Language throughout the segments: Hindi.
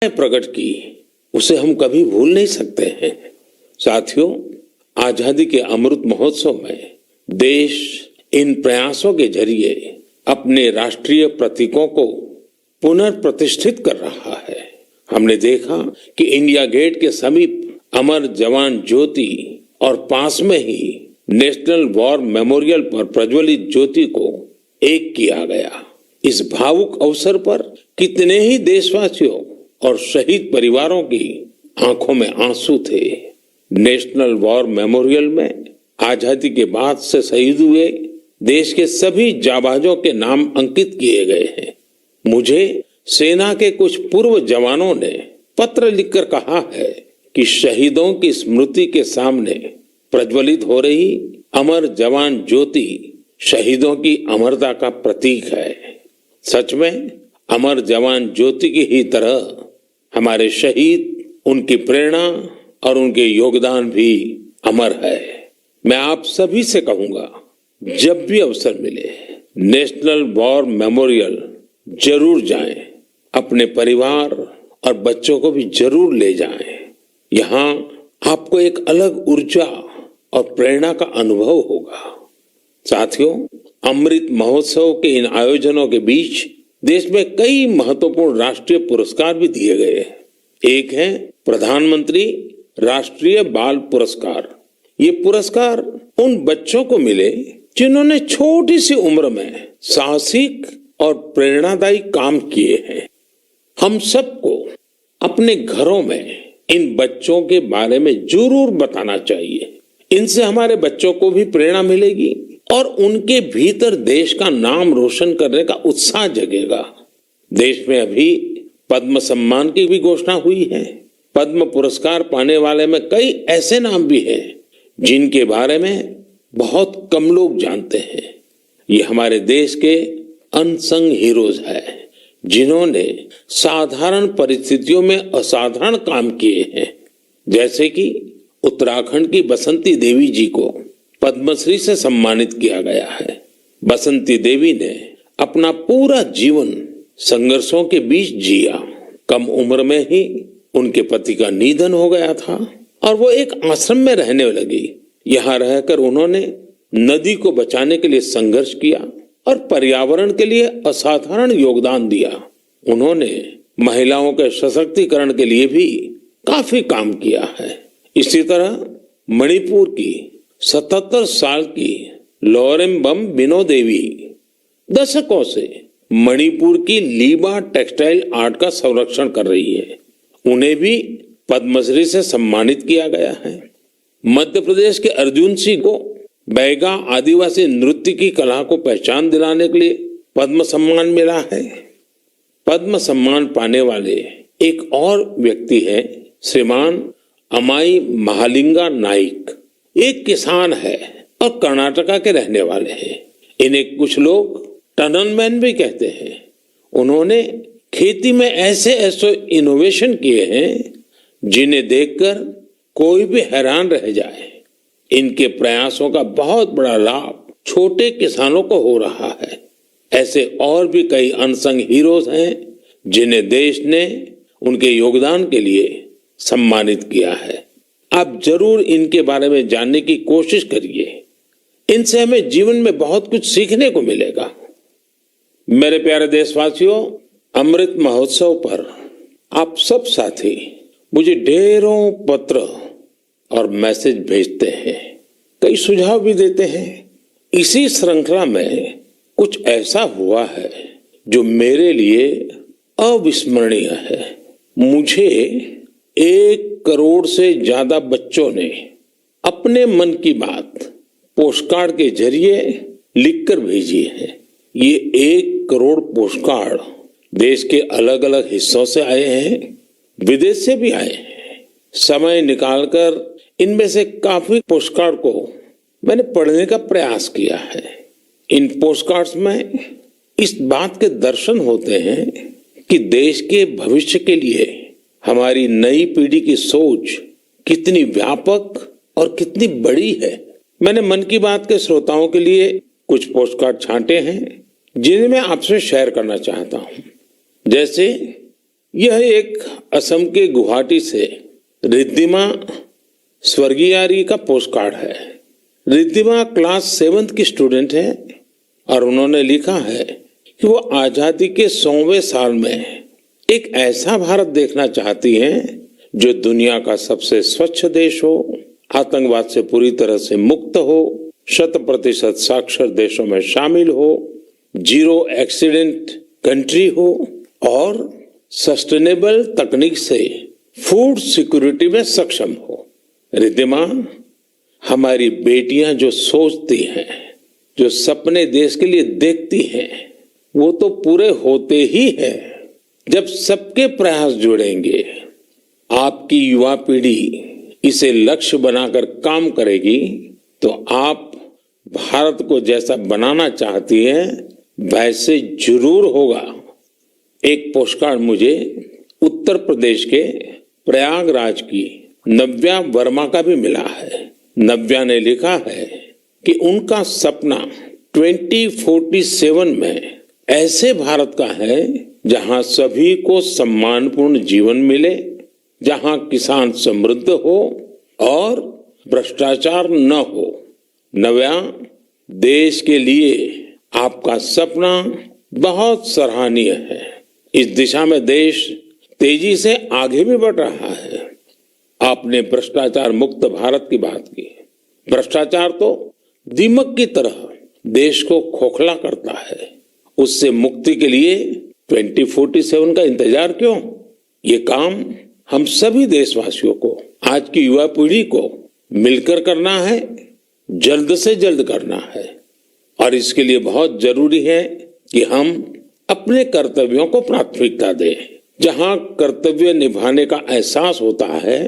प्रकट की उसे हम कभी भूल नहीं सकते हैं। साथियों, आजादी के अमृत महोत्सव में देश इन प्रयासों के जरिए अपने राष्ट्रीय प्रतीकों को पुनर्प्रतिष्ठित कर रहा है। हमने देखा कि इंडिया गेट के समीप अमर जवान ज्योति और पास में ही नेशनल वॉर मेमोरियल पर प्रज्वलित ज्योति को एक किया गया। इस भावुक अवसर पर कितने ही देशवासियों और शहीद परिवारों की आंखों में आंसू थे। नेशनल वॉर मेमोरियल में आजादी के बाद से शहीद हुए देश के सभी जाबाजों के नाम अंकित किए गए हैं। मुझे सेना के कुछ पूर्व जवानों ने पत्र लिखकर कहा है कि शहीदों की स्मृति के सामने प्रज्वलित हो रही अमर जवान ज्योति शहीदों की अमरता का प्रतीक है। सच में अमर जवान ज्योति की ही तरह हमारे शहीद, उनकी प्रेरणा और उनके योगदान भी अमर है। मैं आप सभी से कहूंगा, जब भी अवसर मिले नेशनल वॉर मेमोरियल जरूर जाएं, अपने परिवार और बच्चों को भी जरूर ले जाएं। यहाँ आपको एक अलग ऊर्जा और प्रेरणा का अनुभव होगा। साथियों, अमृत महोत्सव के इन आयोजनों के बीच देश में कई महत्वपूर्ण राष्ट्रीय पुरस्कार भी दिए गए। एक है प्रधानमंत्री राष्ट्रीय बाल पुरस्कार। ये पुरस्कार उन बच्चों को मिले जिन्होंने छोटी सी उम्र में साहसिक और प्रेरणादायी काम किए हैं। हम सबको अपने घरों में इन बच्चों के बारे में जरूर बताना चाहिए। इनसे हमारे बच्चों को भी प्रेरणा मिलेगी और उनके भीतर देश का नाम रोशन करने का उत्साह जगेगा। देश में अभी पद्म सम्मान की भी घोषणा हुई है। पद्म पुरस्कार पाने वाले में कई ऐसे नाम भी हैं जिनके बारे में बहुत कम लोग जानते हैं। ये हमारे देश के अनसंग हीरोज हैं, जिन्होंने साधारण परिस्थितियों में असाधारण काम किए हैं। जैसे कि उत्तराखंड की बसंती देवी जी को पद्मश्री से सम्मानित किया गया है। बसंती देवी ने अपना पूरा जीवन संघर्षों के बीच जिया। कम उम्र में ही उनके पति का निधन हो गया था और वो एक आश्रम में रहने लगी। यहाँ रहकर उन्होंने नदी को बचाने के लिए संघर्ष किया और पर्यावरण के लिए असाधारण योगदान दिया। उन्होंने महिलाओं के सशक्तिकरण के लिए भी काफी काम किया है। इसी तरह मणिपुर की 77 साल की लोरेम्बम बिनो देवी दशकों से मणिपुर की लीबा टेक्सटाइल आर्ट का संरक्षण कर रही है। उन्हें भी पद्मश्री से सम्मानित किया गया है। मध्य प्रदेश के अर्जुन सिंह को बैगा आदिवासी नृत्य की कला को पहचान दिलाने के लिए पद्म सम्मान मिला है। पद्म सम्मान पाने वाले एक और व्यक्ति है श्रीमान अमाई महालिंगा नाइक। एक किसान है और कर्नाटका के रहने वाले हैं। इन्हें कुछ लोग टनल मैन भी कहते हैं। उन्होंने खेती में ऐसे ऐसे इनोवेशन किए हैं जिन्हें देखकर कोई भी हैरान रह जाए। इनके प्रयासों का बहुत बड़ा लाभ छोटे किसानों को हो रहा है। ऐसे और भी कई अनसंग हीरोज हैं जिन्हें देश ने उनके योगदान के लिए सम्मानित किया है। आप जरूर इनके बारे में जानने की कोशिश करिए। इनसे हमें जीवन में बहुत कुछ सीखने को मिलेगा। मेरे प्यारे देशवासियों, अमृत महोत्सव पर आप सब साथी मुझे ढेरों पत्र और मैसेज भेजते हैं, कई सुझाव भी देते हैं। इसी श्रृंखला में कुछ ऐसा हुआ है जो मेरे लिए अविस्मरणीय है। मुझे 1 करोड़ से ज्यादा बच्चों ने अपने मन की बात पोस्टकार्ड के जरिए लिखकर भेजी है। ये 1 करोड़ पोस्टकार्ड देश के अलग अलग हिस्सों से आए हैं, विदेश से भी आए हैं। समय निकालकर इनमें से काफी पोस्टकार्ड को मैंने पढ़ने का प्रयास किया है। इन पोस्टकार्ड्स में इस बात के दर्शन होते हैं कि देश के भविष्य के लिए हमारी नई पीढ़ी की सोच कितनी व्यापक और कितनी बड़ी है। मैंने मन की बात के श्रोताओं के लिए कुछ पोस्टकार्ड छांटे हैं जिन्हें मैं आपसे शेयर करना चाहता हूं। जैसे यह एक असम के गुवाहाटी से रिद्धिमा स्वर्गियारी का पोस्ट कार्ड है। रिद्धिमा क्लास 7 की स्टूडेंट है और उन्होंने लिखा है कि वो आजादी के 100वें साल में एक ऐसा भारत देखना चाहती हैं जो दुनिया का सबसे स्वच्छ देश हो, आतंकवाद से पूरी तरह से मुक्त हो, 100% साक्षर देशों में शामिल हो, जीरो एक्सीडेंट कंट्री हो और सस्टेनेबल तकनीक से फूड सिक्योरिटी में सक्षम हो। रिद्धिमा, हमारी बेटियां जो सोचती हैं, जो सपने देश के लिए देखती हैं, वो तो पूरे होते ही हैं जब सबके प्रयास जुड़ेंगे। आपकी युवा पीढ़ी इसे लक्ष्य बनाकर काम करेगी तो आप भारत को जैसा बनाना चाहती हैं वैसे जरूर होगा। एक पोस्टकार्ड मुझे उत्तर प्रदेश के प्रयागराज की नव्या वर्मा का भी मिला है। नव्या ने लिखा है कि उनका सपना 2047 में ऐसे भारत का है जहां सभी को सम्मानपूर्ण जीवन मिले, जहां किसान समृद्ध हो और भ्रष्टाचार न हो। नव्या, देश के लिए आपका सपना बहुत सराहनीय है। इस दिशा में देश तेजी से आगे भी बढ़ रहा है। आपने भ्रष्टाचार मुक्त भारत की बात की। भ्रष्टाचार तो दीमक की तरह देश को खोखला करता है। उससे मुक्ति के लिए 2047 का इंतजार क्यों? ये काम हम सभी देशवासियों को, आज की युवा पीढ़ी को मिलकर करना है, जल्द से जल्द करना है। और इसके लिए बहुत जरूरी है कि हम अपने कर्तव्यों को प्राथमिकता दें। जहां कर्तव्य निभाने का एहसास होता है,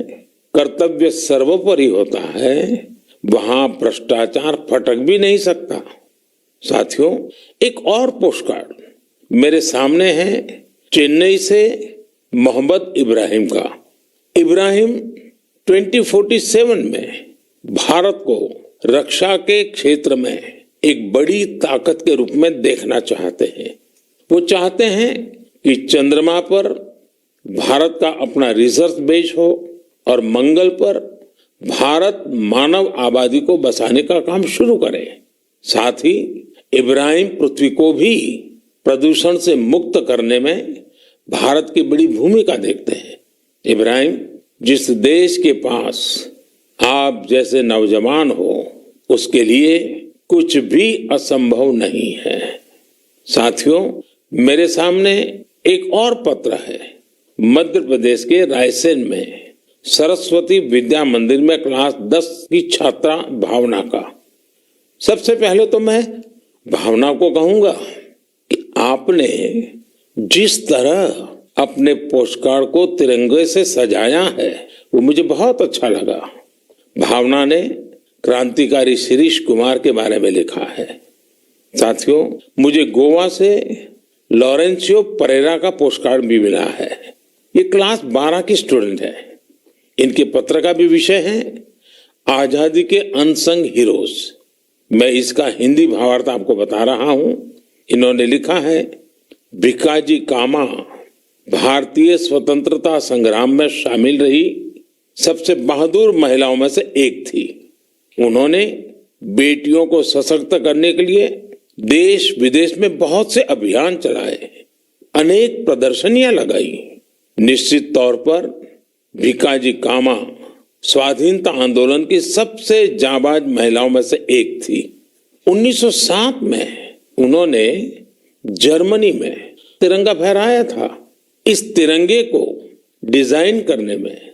कर्तव्य सर्वोपरि होता है, वहां भ्रष्टाचार फटक भी नहीं सकता। साथियों, एक और पोस्टकार्ड मेरे सामने है चेन्नई से मोहम्मद इब्राहिम का। इब्राहिम 2047 में भारत को रक्षा के क्षेत्र में एक बड़ी ताकत के रूप में देखना चाहते हैं। वो चाहते हैं कि चंद्रमा पर भारत का अपना रिसर्च बेस हो और मंगल पर भारत मानव आबादी को बसाने का काम शुरू करे। साथ ही इब्राहिम पृथ्वी को भी प्रदूषण से मुक्त करने में भारत की बड़ी भूमिका देखते हैं। इब्राहिम, जिस देश के पास आप जैसे नौजवान हो, उसके लिए कुछ भी असंभव नहीं है। साथियों, मेरे सामने एक और पत्र है मध्य प्रदेश के रायसेन में सरस्वती विद्या मंदिर में क्लास 10 की छात्रा भावना का। सबसे पहले तो मैं भावना को कहूंगा कि आपने जिस तरह अपने पोस्टकार्ड को तिरंगे से सजाया है वो मुझे बहुत अच्छा लगा। भावना ने क्रांतिकारी शिरीष कुमार के बारे में लिखा है। साथियों, मुझे गोवा से लॉरेंसियो परेरा का पोस्टकार्ड भी मिला है। ये क्लास 12 की स्टूडेंट है। इनके पत्र का भी विषय है आजादी के अनसंग हीरोज। मैं इसका हिंदी भावार्थ आपको बता रहा हूं। इन्होंने लिखा है, भिकाजी कामा भारतीय स्वतंत्रता संग्राम में शामिल रही सबसे बहादुर महिलाओं में से एक थी। उन्होंने बेटियों को सशक्त करने के लिए देश विदेश में बहुत से अभियान चलाए, अनेक प्रदर्शनियां लगाई। निश्चित तौर पर भिकाजी कामा स्वाधीनता आंदोलन की सबसे जाबाज महिलाओं में से एक थी। 1907 में उन्होंने जर्मनी में तिरंगा फहराया था। इस तिरंगे को डिजाइन करने में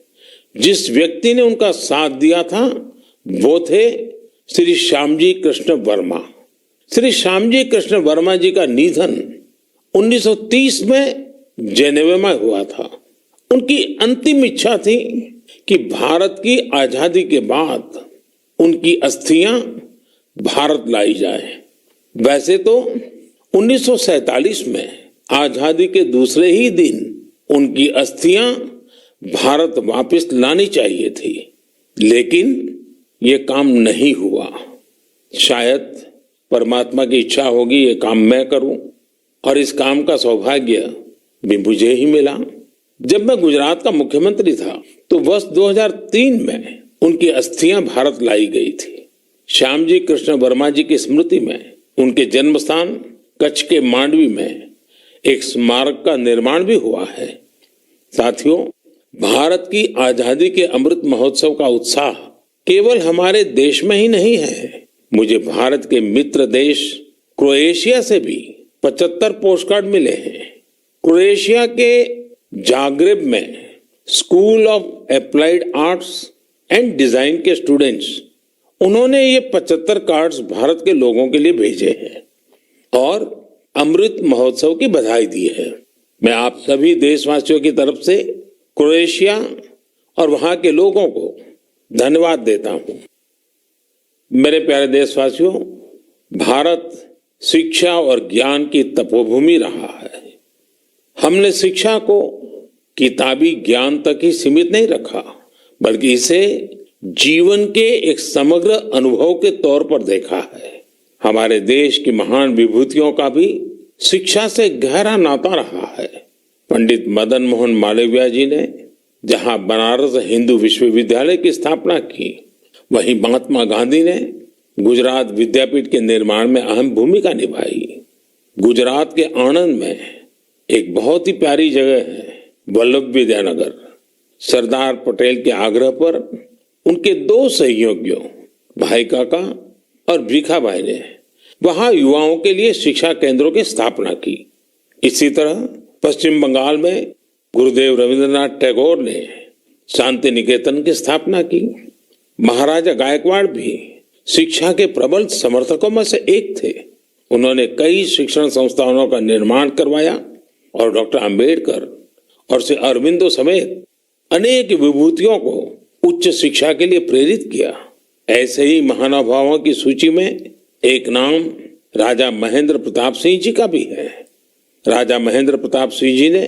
जिस व्यक्ति ने उनका साथ दिया था वो थे श्री श्यामजी कृष्ण वर्मा। श्री श्यामजी कृष्ण वर्मा जी का निधन 1930 में जेनेवा में हुआ था। उनकी अंतिम इच्छा थी कि भारत की आजादी के बाद उनकी अस्थियां भारत लाई जाए। वैसे तो 1947 में आजादी के दूसरे ही दिन उनकी अस्थियां भारत वापस लानी चाहिए थी, लेकिन ये काम नहीं हुआ। शायद परमात्मा की इच्छा होगी ये काम मैं करूं और इस काम का सौभाग्य भी मुझे ही मिला। जब मैं गुजरात का मुख्यमंत्री था तो वर्ष 2003 में उनकी अस्थियां भारत लाई गई थी। श्यामजी कृष्ण वर्मा जी की स्मृति में उनके जन्म स्थान कच्छ के मांडवी में एक स्मारक का निर्माण भी हुआ है। साथियों, भारत की आजादी के अमृत महोत्सव का उत्साह केवल हमारे देश में ही नहीं है। मुझे भारत के मित्र देश क्रोएशिया से भी 75 पोस्टकार्ड मिले हैं। क्रोएशिया के जाग्रेब में school of applied arts and design के स्टूडेंट्स, उन्होंने ये 75 कार्ड्स भारत के लोगों के लिए भेजे हैं और अमृत महोत्सव की बधाई दी है। मैं आप सभी देशवासियों की तरफ से क्रोएशिया और वहां के लोगों को धन्यवाद देता हूं। मेरे प्यारे देशवासियों, भारत शिक्षा और ज्ञान की तपोभूमि रहा है। हमने शिक्षा को किताबी ज्ञान तक ही सीमित नहीं रखा, बल्कि इसे जीवन के एक समग्र अनुभव के तौर पर देखा है। हमारे देश की महान विभूतियों का भी शिक्षा से गहरा नाता रहा है। पंडित मदन मोहन मालवीय जी ने जहां बनारस हिंदू विश्वविद्यालय की स्थापना की, वहीं महात्मा गांधी ने गुजरात विद्यापीठ के निर्माण में अहम भूमिका निभाई। गुजरात के आणंद में एक बहुत ही प्यारी जगह है वल्लभ विद्यानगर। सरदार पटेल के आग्रह पर उनके 2 सहयोगियों भाई काका और भीखा भाई ने वहां युवाओं के लिए शिक्षा केंद्रों की स्थापना की। इसी तरह पश्चिम बंगाल में गुरुदेव रविंद्रनाथ टैगोर ने शांति निकेतन की स्थापना की। महाराजा गायकवाड़ भी शिक्षा के प्रबल समर्थकों में से एक थे। उन्होंने कई शिक्षण संस्थानों का निर्माण करवाया और डॉक्टर अंबेडकर और श्री अरविंदो समेत अनेक विभूतियों को उच्च शिक्षा के लिए प्रेरित किया। ऐसे ही महानुभावों की सूची में एक नाम राजा महेंद्र प्रताप सिंह जी का भी है। राजा महेंद्र प्रताप सिंह जी ने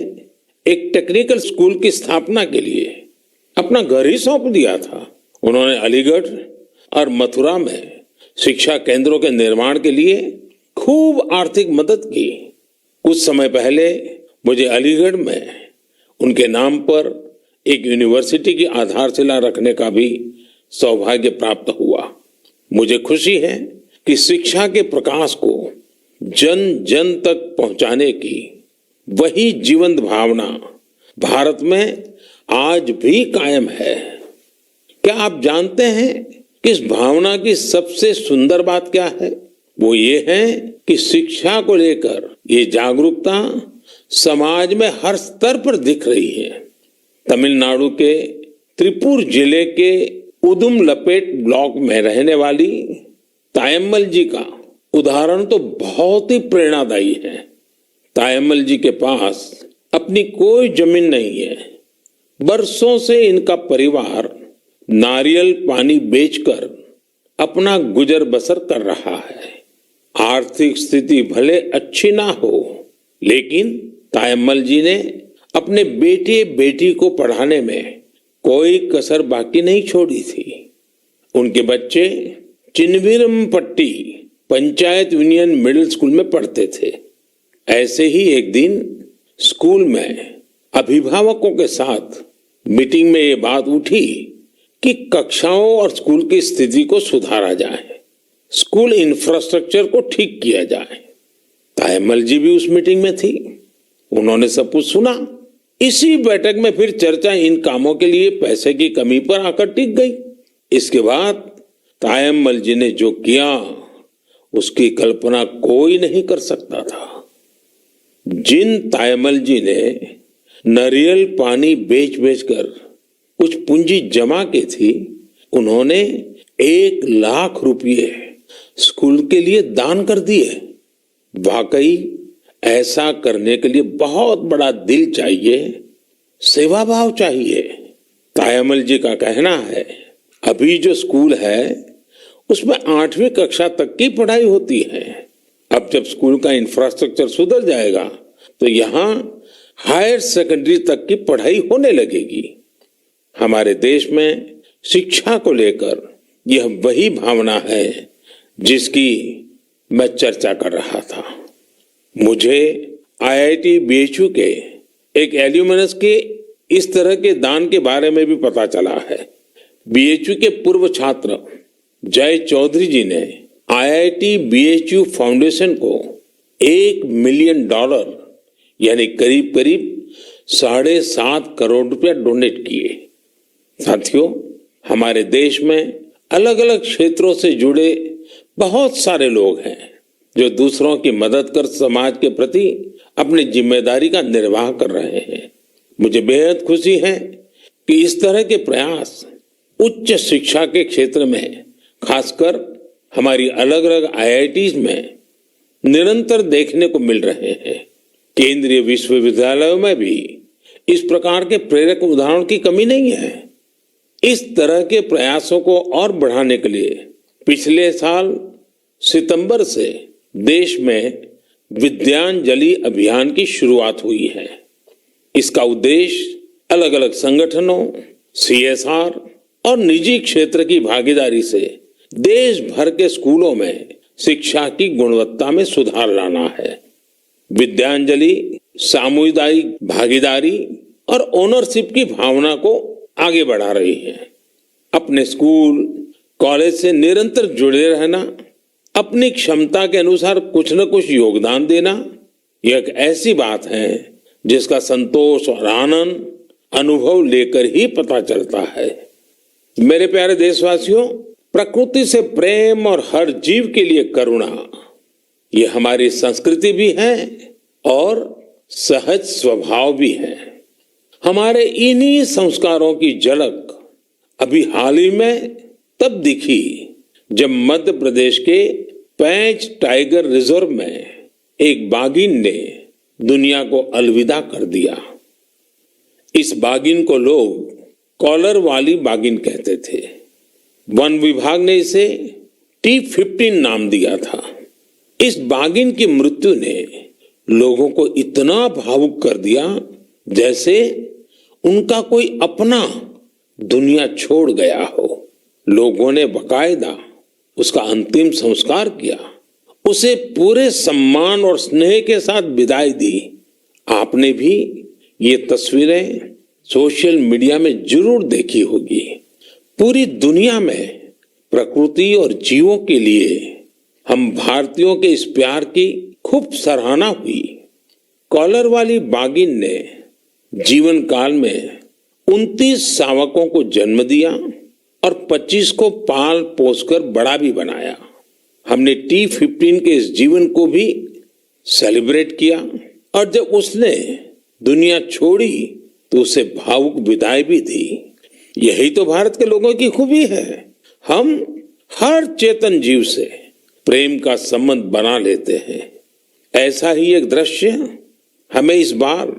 एक टेक्निकल स्कूल की स्थापना के लिए अपना घर ही सौंप दिया था। उन्होंने अलीगढ़ और मथुरा में शिक्षा केंद्रों के निर्माण के लिए खूब आर्थिक मदद की। कुछ समय पहले मुझे अलीगढ़ में उनके नाम पर एक यूनिवर्सिटी की आधारशिला रखने का भी सौभाग्य प्राप्त हुआ। मुझे खुशी है कि शिक्षा के प्रकाश को जन जन तक पहुंचाने की वही जीवंत भावना भारत में आज भी कायम है। क्या आप जानते हैं कि इस भावना की सबसे सुंदर बात क्या है? वो ये है कि शिक्षा को लेकर ये जागरूकता समाज में हर स्तर पर दिख रही है। तमिलनाडु के त्रिपुर जिले के उदुमलपेट ब्लॉक में रहने वाली तायम्मल जी का उदाहरण तो बहुत ही प्रेरणादायी है। तायम्मल जी के पास अपनी कोई जमीन नहीं है। बरसों से इनका परिवार नारियल पानी बेचकर अपना गुजर बसर कर रहा है। आर्थिक स्थिति भले अच्छी ना हो, लेकिन तायम्मल जी ने अपने बेटे बेटी को पढ़ाने में कोई कसर बाकी नहीं छोड़ी थी। उनके बच्चे Chinnaveerampatti panchayat union middle school में पढ़ते थे। ऐसे ही एक दिन स्कूल में अभिभावकों के साथ मीटिंग में ये बात उठी कि कक्षाओं और स्कूल की स्थिति को सुधारा जाए, स्कूल इंफ्रास्ट्रक्चर को ठीक किया जाए। तायम्मल जी भी उस मीटिंग में थी। उन्होंने सब कुछ सुना। इसी बैठक में फिर चर्चा इन कामों के लिए पैसे की कमी पर आकर टिक गई। इसके बाद तायम्मल जी ने जो किया उसकी कल्पना कोई नहीं कर सकता था। जिन तायम्मल जी ने नारियल पानी बेच बेचकर कुछ पूंजी जमा की थी, उन्होंने 1 लाख रुपये स्कूल के लिए दान कर दिए। वाकई ऐसा करने के लिए बहुत बड़ा दिल चाहिए, सेवा भाव चाहिए। तायम्मल जी का कहना है, अभी जो स्कूल है उसमें 8वीं कक्षा तक की पढ़ाई होती है। अब जब स्कूल का इंफ्रास्ट्रक्चर सुधर जाएगा तो यहाँ हायर सेकेंडरी तक की पढ़ाई होने लगेगी। हमारे देश में शिक्षा को लेकर यह वही भावना है जिसकी मैं चर्चा कर रहा था। मुझे IIT BHU के एक एल्यूमिनस के इस तरह के दान के बारे में भी पता चला है। बीएचयू के पूर्व छात्र जय चौधरी जी ने आईआईटी बीएचयू फाउंडेशन को $1 मिलियन यानी करीब करीब 7.5 करोड़ रुपया डोनेट किए। साथियों, हमारे देश में अलग अलग क्षेत्रों से जुड़े बहुत सारे लोग हैं जो दूसरों की मदद कर समाज के प्रति अपनी जिम्मेदारी का निर्वाह कर रहे हैं। मुझे बेहद खुशी है कि इस तरह के प्रयास उच्च शिक्षा के क्षेत्र में, खासकर हमारी अलग अलग आईआईटीज में निरंतर देखने को मिल रहे हैं। केंद्रीय विश्वविद्यालयों में भी इस प्रकार के प्रेरक उदाहरणों की कमी नहीं है। इस तरह के प्रयासों को और बढ़ाने के लिए पिछले साल सितंबर से देश में विद्यांजलि अभियान की शुरुआत हुई है। इसका उद्देश्य अलग अलग संगठनों, सीएसआर और निजी क्षेत्र की भागीदारी से देश भर के स्कूलों में शिक्षा की गुणवत्ता में सुधार लाना है। विद्यांजलि सामुदायिक भागीदारी और ओनरशिप की भावना को आगे बढ़ा रही है। अपने स्कूल, कॉलेज से निरंतर जुड़े रहना, अपनी क्षमता के अनुसार कुछ न कुछ योगदान देना, यह एक ऐसी बात है जिसका संतोष और आनंद अनुभव लेकर ही पता चलता है। मेरे प्यारे देशवासियों, प्रकृति से प्रेम और हर जीव के लिए करुणा, ये हमारी संस्कृति भी है और सहज स्वभाव भी है। हमारे इन्हीं संस्कारों की झलक अभी हाल ही में तब दिखी जब मध्य प्रदेश के पेंच टाइगर रिजर्व में एक बाघिन ने दुनिया को अलविदा कर दिया। इस बाघिन को लोग कॉलर वाली बाघिन कहते थे। वन विभाग ने इसे T15 नाम दिया था। इस बाघिन की मृत्यु ने लोगों को इतना भावुक कर दिया जैसे उनका कोई अपना दुनिया छोड़ गया हो। लोगों ने बाकायदा उसका अंतिम संस्कार किया, उसे पूरे सम्मान और स्नेह के साथ विदाई दी। आपने भी ये तस्वीरें सोशल मीडिया में जरूर देखी होगी। पूरी दुनिया में प्रकृति और जीवों के लिए हम भारतीयों के इस प्यार की खूब सराहना हुई। कॉलर वाली बाघिन ने जीवन काल में 29 शावकों को जन्म दिया और 25 को पाल पोसकर बड़ा भी बनाया। हमने T15 के इस जीवन को भी सेलिब्रेट किया और जब उसने दुनिया छोड़ी तो उसे भावुक विदाई भी दी। यही तो भारत के लोगों की खूबी है। हम हर चेतन जीव से प्रेम का संबंध बना लेते हैं। ऐसा ही एक दृश्य हमें इस बार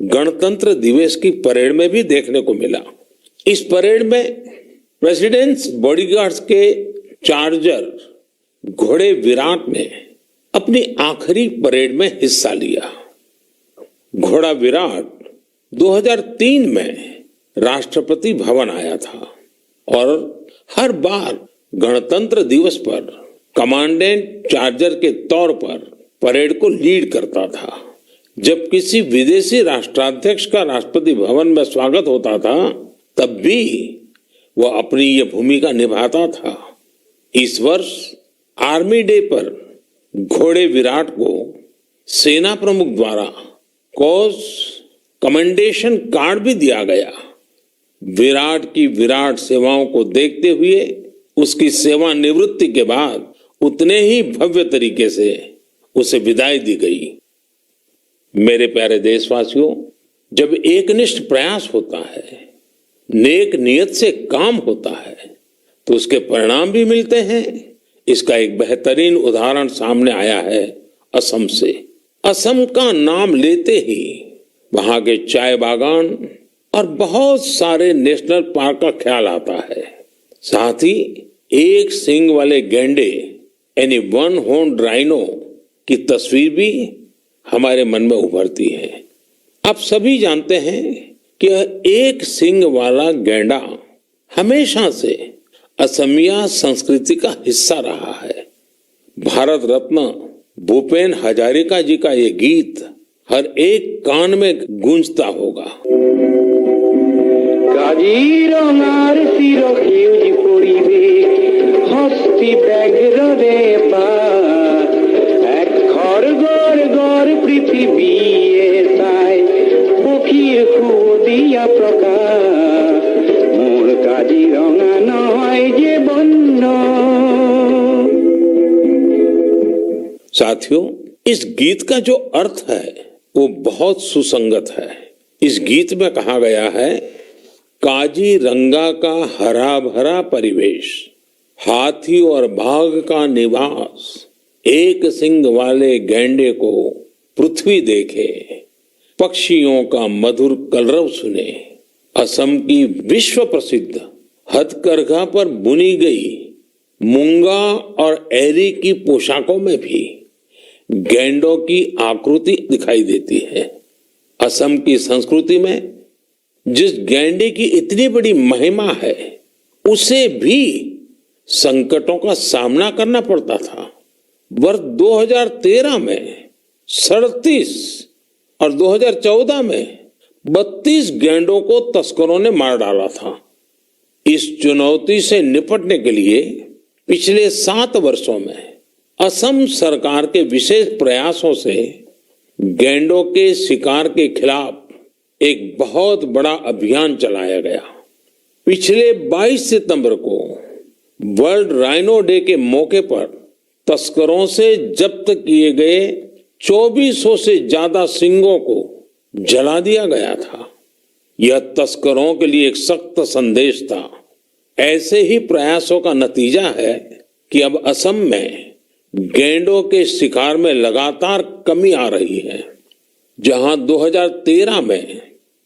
गणतंत्र दिवस की परेड में भी देखने को मिला। इस परेड में प्रेसिडेंट्स बॉडीगार्ड्स के चार्जर घोड़े विराट ने अपनी आखिरी परेड में हिस्सा लिया। घोड़ा विराट 2003 में राष्ट्रपति भवन आया था और हर बार गणतंत्र दिवस पर कमांडेंट चार्जर के तौर पर परेड को लीड करता था। जब किसी विदेशी राष्ट्राध्यक्ष का राष्ट्रपति भवन में स्वागत होता था तब भी वह अपनी यह भूमिका निभाता था। इस वर्ष आर्मी डे पर घोड़े विराट को सेना प्रमुख द्वारा कॉज कमेंडेशन कार्ड भी दिया गया। विराट की विराट सेवाओं को देखते हुए उसकी सेवानिवृत्ति के बाद उतने ही भव्य तरीके से उसे विदाई दी गई। मेरे प्यारे देशवासियों, जब एकनिष्ठ प्रयास होता है, नेक नियत से काम होता है तो उसके परिणाम भी मिलते हैं। इसका एक बेहतरीन उदाहरण सामने आया है असम से। असम का नाम लेते ही वहां के चाय बागान और बहुत सारे नेशनल पार्क का ख्याल आता है। साथ ही एक सींग वाले गैंडे यानी वन हॉर्न राइनो की तस्वीर भी हमारे मन में उभरती है। आप सभी जानते हैं कि एक सींग वाला गैंडा हमेशा से असमिया संस्कृति का हिस्सा रहा है। भारत रत्न भूपेन हजारिका जी का ये गीत हर एक कान में गूंजता होगा। কাজিরঙার চির সেউজ পরিবেশ হস্তি ব্যাঘ্র রে পার এক ঘর গড় গড় পৃথিবী তাই পক্ষীর খুদিয়া প্রকাশ মোর কাজিরঙা নয় যে বন্য। साथियों, इस गीत का जो अर्थ है वो बहुत सुसंगत है। इस गीत में कहा गया है, काजीरंगा का हरा भरा परिवेश, हाथी और बाघ का निवास, एक सिंग वाले गैंडे को पृथ्वी देखे, पक्षियों का मधुर कलरव सुने। असम की विश्व प्रसिद्ध हथकरघा पर बुनी गई मूंगा और एरी की पोशाकों में भी गैंडों की आकृति दिखाई देती है। असम की संस्कृति में जिस गैंडे की इतनी बड़ी महिमा है, उसे भी संकटों का सामना करना पड़ता था। वर्ष 2013 में 37 और 2014 में 32 गैंडों को तस्करों ने मार डाला था। इस चुनौती से निपटने के लिए पिछले 7 वर्षों में असम सरकार के विशेष प्रयासों से गैंडों के शिकार के खिलाफ एक बहुत बड़ा अभियान चलाया गया। पिछले 22 सितंबर को वर्ल्ड राइनो डे के मौके पर तस्करों से जब्त किए गए 2400 से ज्यादा सिंगों को जला दिया गया था। यह तस्करों के लिए एक सख्त संदेश था। ऐसे ही प्रयासों का नतीजा है कि अब असम में गैंडों के शिकार में लगातार कमी आ रही है। जहां 2013 में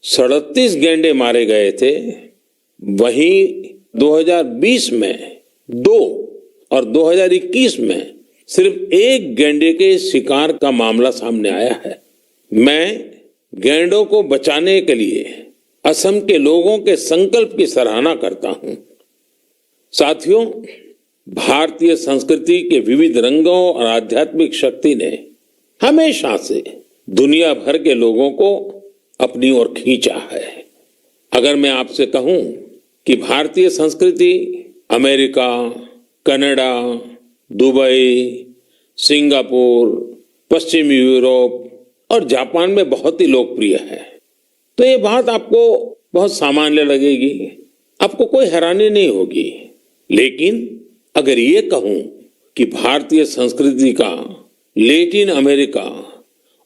37 गैंडे मारे गए थे, वहीं 2020 में 2 और 2021 में सिर्फ 1 गैंडे के शिकार का मामला सामने आया है। मैं गैंडों को बचाने के लिए असम के लोगों के संकल्प की सराहना करता हूं। साथियों, भारतीय संस्कृति के विविध रंगों और आध्यात्मिक शक्ति ने हमेशा से दुनिया भर के लोगों को अपनी ओर खींचा है। अगर मैं आपसे कहूं कि भारतीय संस्कृति अमेरिका, कनाडा, दुबई, सिंगापुर, पश्चिमी यूरोप और जापान में बहुत ही लोकप्रिय है, तो ये बात आपको बहुत सामान्य लगेगी, आपको कोई हैरानी नहीं होगी। लेकिन अगर ये कहूं कि भारतीय संस्कृति का लैटिन अमेरिका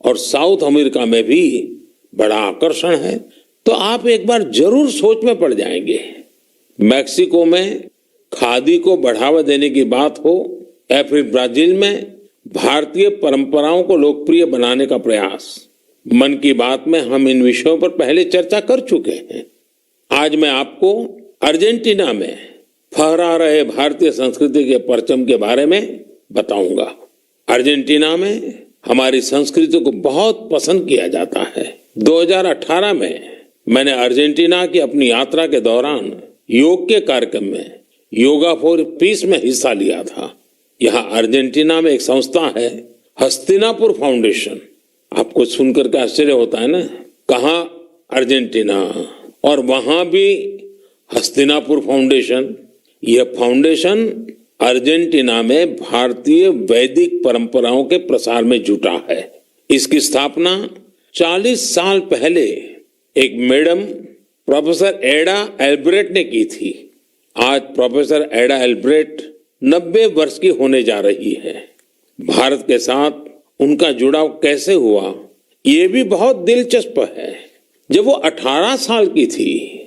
और साउथ अमेरिका में भी बड़ा आकर्षण है, तो आप एक बार जरूर सोच में पड़ जाएंगे। मैक्सिको में खादी को बढ़ावा देने की बात हो या फिर ब्राजील में भारतीय परंपराओं को लोकप्रिय बनाने का प्रयास, मन की बात में हम इन विषयों पर पहले चर्चा कर चुके हैं। आज मैं आपको अर्जेंटीना में फहरा रहे भारतीय संस्कृति के परचम के बारे में बताऊंगा। अर्जेंटीना में हमारी संस्कृति को बहुत पसंद किया जाता है। 2018 में मैंने अर्जेंटीना की अपनी यात्रा के दौरान योग के कार्यक्रम में योगा फॉर पीस में हिस्सा लिया था। यहाँ अर्जेंटीना में एक संस्था है, हस्तिनापुर फाउंडेशन। आपको सुनकर के आश्चर्य होता है ना, कहाँ अर्जेंटीना और वहां भी हस्तिनापुर फाउंडेशन। यह फाउंडेशन अर्जेंटीना में भारतीय वैदिक परंपराओं के प्रसार में जुटा है। इसकी स्थापना 40 साल पहले एक मैडम प्रोफेसर एडा एल्ब्रेट ने की थी। आज प्रोफेसर एडा एल्ब्रेट 90 वर्ष की होने जा रही है। भारत के साथ उनका जुड़ाव कैसे हुआ, ये भी बहुत दिलचस्प है। जब वो 18 साल की थी,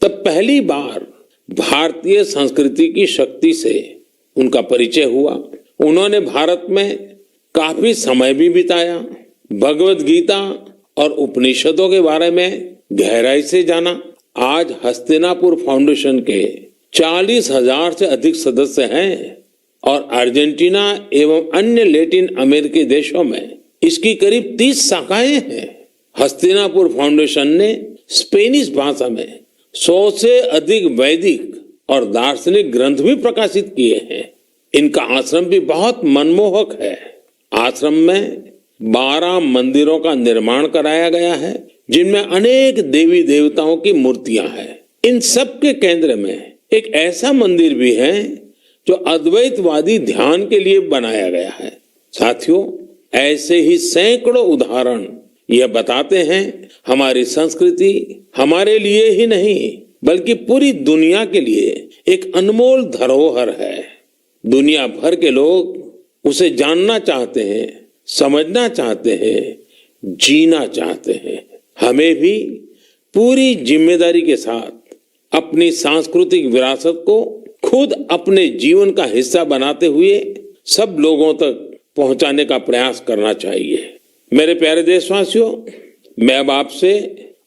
तब पहली बार भारतीय संस्कृति की शक्ति से उनका परिचय हुआ। उन्होंने भारत में काफी समय भी बिताया, भगवत गीता और उपनिषदों के बारे में गहराई से जाना। आज हस्तिनापुर फाउंडेशन के 40,000 से अधिक सदस्य हैं और अर्जेंटीना एवं अन्य लैटिन अमेरिकी देशों में इसकी करीब 30 शाखाएं हैं। हस्तिनापुर फाउंडेशन ने स्पेनिश भाषा में 100 से अधिक वैदिक और दार्शनिक ग्रंथ भी प्रकाशित किए हैं। इनका आश्रम भी बहुत मनमोहक है। आश्रम में 12 मंदिरों का निर्माण कराया गया है, जिनमें अनेक देवी देवताओं की मूर्तियां हैं। इन सब के केंद्र में एक ऐसा मंदिर भी है जो अद्वैतवादी ध्यान के लिए बनाया गया है। साथियों, ऐसे ही सैकड़ों उदाहरण यह बताते हैं हमारी संस्कृति हमारे लिए ही नहीं बल्कि पूरी दुनिया के लिए एक अनमोल धरोहर है। दुनिया भर के लोग उसे जानना चाहते हैं, समझना चाहते हैं, जीना चाहते हैं। हमें भी पूरी जिम्मेदारी के साथ अपनी सांस्कृतिक विरासत को खुद अपने जीवन का हिस्सा बनाते हुए सब लोगों तक पहुंचाने का प्रयास करना चाहिए। मेरे प्यारे देशवासियों, मैं अब आपसे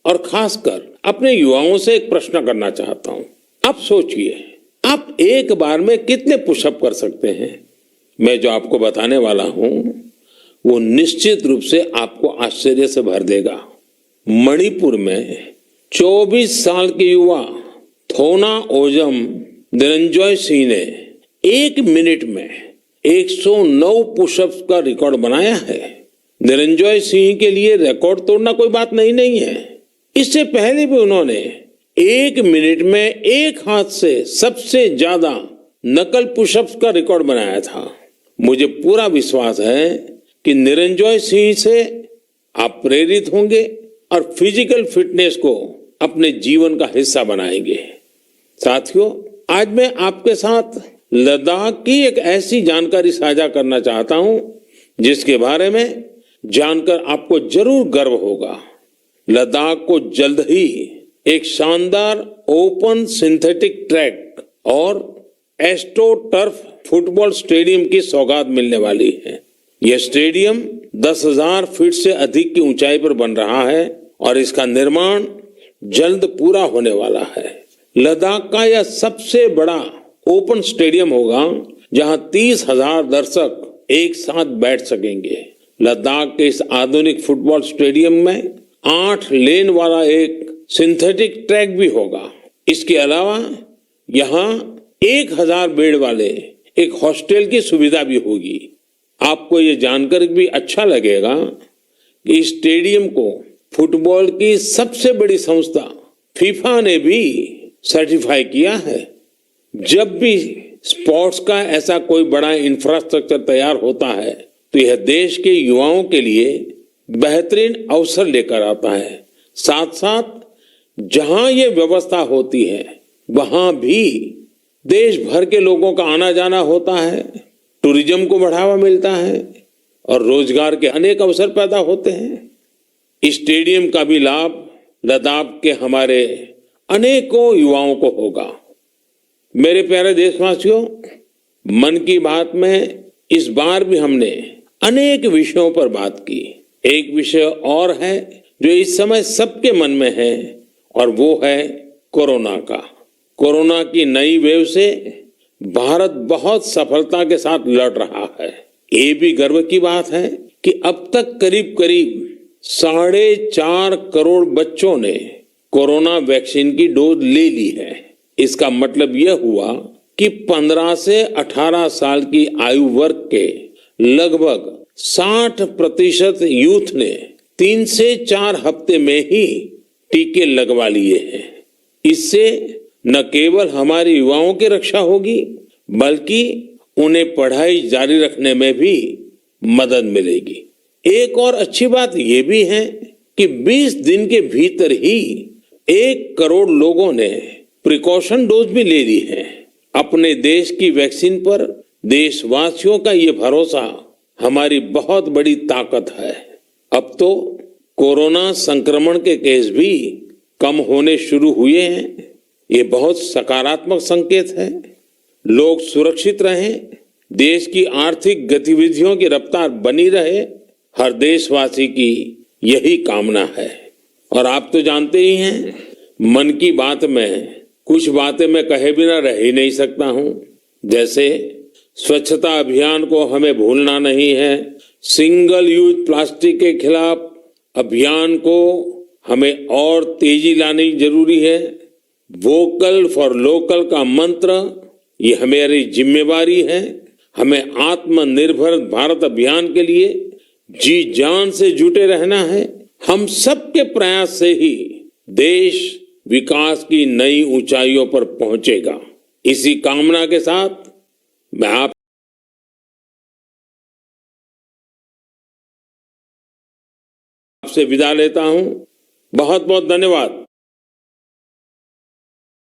और खासकर अपने युवाओं से एक प्रश्न करना चाहता हूं। आप सोचिए, आप एक बार में कितने पुशअप कर सकते हैं? मैं जो आपको बताने वाला हूं वो निश्चित रूप से आपको आश्चर्य से भर देगा। मणिपुर में 24 साल के युवा थोना ओजम निरंजॉय सिंह ने 1 मिनट में 109 पुशअप्स का रिकॉर्ड बनाया है। निरंजॉय सिंह के लिए रिकॉर्ड तोड़ना कोई बात नहीं है। इससे पहले भी उन्होंने 1 मिनट में एक हाथ से सबसे ज्यादा नकल पुशअप्स का रिकॉर्ड बनाया था। मुझे पूरा विश्वास है कि निरंजॉय सिंह से आप प्रेरित होंगे और फिजिकल फिटनेस को अपने जीवन का हिस्सा बनाएंगे। साथियों, आज मैं आपके साथ लद्दाख की एक ऐसी जानकारी साझा करना चाहता हूं जिसके बारे में जानकर आपको जरूर गर्व होगा। लद्दाख को जल्द ही एक शानदार ओपन सिंथेटिक ट्रैक और एस्ट्रो टर्फ फुटबॉल स्टेडियम की सौगात मिलने वाली है। यह स्टेडियम 10,000 फीट से अधिक की ऊंचाई पर बन रहा है और इसका निर्माण जल्द पूरा होने वाला है। लद्दाख का यह सबसे बड़ा ओपन स्टेडियम होगा जहां 30,000 दर्शक एक साथ बैठ सकेंगे। लद्दाख के इस आधुनिक फुटबॉल स्टेडियम में 8 लेन वाला एक सिंथेटिक ट्रैक भी होगा। इसके अलावा यहाँ 1,000 बेड वाले एक हॉस्टल की सुविधा भी होगी। आपको ये जानकर भी अच्छा लगेगा कि इस स्टेडियम को फुटबॉल की सबसे बड़ी संस्था फीफा ने भी सर्टिफाई किया है। जब भी स्पोर्ट्स का ऐसा कोई बड़ा इंफ्रास्ट्रक्चर तैयार होता है तो यह देश के युवाओं के लिए बेहतरीन अवसर लेकर आता है। साथ साथ जहां ये व्यवस्था होती है वहां भी देश भर के लोगों का आना जाना होता है, टूरिज्म को बढ़ावा मिलता है और रोजगार के अनेक अवसर पैदा होते हैं। इस स्टेडियम का भी लाभ लद्दाख के हमारे अनेकों युवाओं को होगा। मेरे प्यारे देशवासियों, मन की बात में इस बार भी हमने अनेक विषयों पर बात की। एक विषय और है जो इस समय सबके मन में है और वो है कोरोना का। कोरोना की नई वेव से भारत बहुत सफलता के साथ लड़ रहा है। ये भी गर्व की बात है कि अब तक करीब करीब 4.5 करोड़ बच्चों ने कोरोना वैक्सीन की डोज ले ली है। इसका मतलब यह हुआ कि 15 से 18 साल की आयु वर्ग के लगभग 60% यूथ ने 3 से 4 हफ्ते में ही टीके लगवा लिए हैं। इससे न केवल हमारे युवाओं की रक्षा होगी बल्कि उन्हें पढ़ाई जारी रखने में भी मदद मिलेगी। एक और अच्छी बात यह भी है कि 20 दिन के भीतर ही 1 करोड़ लोगों ने प्रिकॉशन डोज भी ले ली है। अपने देश की वैक्सीन पर देशवासियों का ये भरोसा हमारी बहुत बड़ी ताकत है। अब तो कोरोना संक्रमण के केस भी कम होने शुरू हुए हैं। ये बहुत सकारात्मक संकेत है। लोग सुरक्षित रहें, देश की आर्थिक गतिविधियों की रफ्तार बनी रहे, हर देशवासी की यही कामना है। और आप तो जानते ही हैं, मन की बात में कुछ बातें मैं कहे बिना रह ही नहीं सकता हूं। जैसे स्वच्छता अभियान को हमें भूलना नहीं है, सिंगल यूज प्लास्टिक के खिलाफ अभियान को हमें और तेजी लानी जरूरी है। वोकल फॉर लोकल का मंत्र ये हमारी जिम्मेवारी है। हमें आत्मनिर्भर भारत अभियान के लिए जी जान से जुटे रहना है। हम सबके प्रयास से ही देश विकास की नई ऊंचाइयों पर पहुंचेगा। इसी कामना के साथ मैं आपसे विदा लेता हूं। बहुत बहुत धन्यवाद।